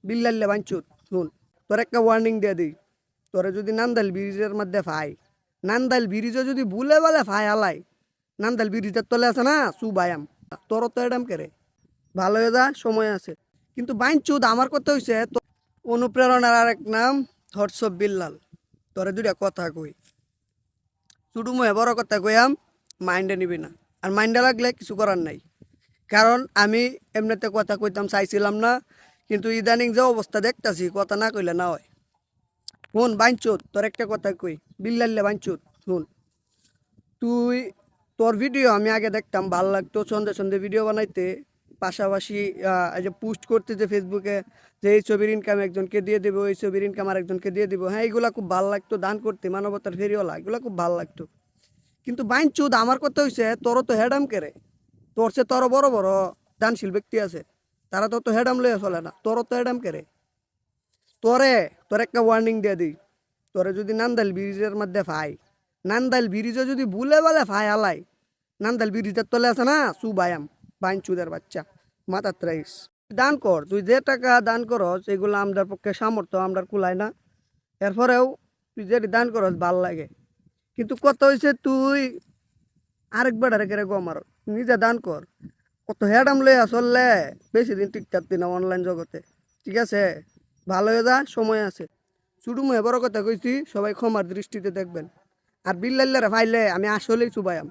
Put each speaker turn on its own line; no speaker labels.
বিল্লাল্লে বাঞ্চুত শুন, তোর একটা ওয়ার্নিং দিয়ে দিই। তোরে যদি নান্দাইল ব্রিজের মধ্যে ফাই, নান্দাইল ব্রিজে যদি ভুলে বলে ফাই হালাই, নান্দাইল ব্রিজের তলে আছে না সুবায়াম, তোর তো এডাম কেরে ভালো হয়ে যা, সময় আছে। কিন্তু বাঞ্চুত আমার কথা হয়েছে অনুপ্রেরণার আরেক নাম হোয়াটসঅ্যাপ বিল্লাল। তোরে দুইটা কথা কই, শুধু মুহে বড় কথা কইয়াম, মাইন্ডে নিবি না। আর মাইন্ডে লাগলে কিছু করার নাই, কারণ আমি এমনিতে কথা কইতাম চাইছিলাম না, কিন্তু ইদানিং যে অবস্থা দেখতাছি কথা না কইলে না হয়। শুন বাইনচোদ, তোর একটা কথা কই, বিল্লাল্লে বাইনচোদ শুন। তুই তোর ভিডিও আমি আগে দেখতাম, ভাল লাগতো সন্ধে সন্ধে ভিডিও বানাইতে, পাশাপাশি এই যে পোস্ট করতে যে ফেসবুকে, যে এই ছবির ইনকাম একজনকে দিয়ে দেবো, এই ছবির ইনকাম আরেকজনকে দিয়ে দেবো, হ্যাঁ এগুলা খুব ভালো লাগতো, দান করতে মানবতার ফেরিওয়ালা, এগুলো খুব ভালো লাগতো। কিন্তু বাইনচোদ আমার কথা হয়েছে, তোরও তো হেডাম কেরে, তোর সে তোর বড় বড় দানশীল ব্যক্তি আছে, তারা তো হেডাম লইয়া চলে না, তোরও তো হেডাম কেরে। তোর একটা ওয়ার্নিং দিয়ে দিই, তোরে যদি নান্দাইল ব্রিজের মধ্যে ফাই, নান্দাইল ব্রিজে যদি ভুলে বলে ফাই হালাই, নান্দাইল ব্রিজের তলে আছে না সুবায়াম, বাইনচুদের বাচ্চা, মাথার ত্রাইস। দান কর, তুই যে টাকা দান করস এগুলো আমরার পক্ষে সামর্থ্য আমরার কুলায় না, এরপরেও তুই যে দান করস ভাল লাগে। কিন্তু কত হয়েছে তুই আরেকবার আরেকের গমার, নিজে দান কর। কত হ্যাডাম লইয়া চললে বেশি দিন টিকতে না অনলাইন জগতে, ঠিক আছে? ভালো হয়ে যা, সময় আছে। শুধু মুহে বড় কথা কইছি, সবাই ক্ষমার দৃষ্টিতে দেখবেন। আর বিল্লাল্লারে ফাইলে আমি আসলেই চুবাইয়াম।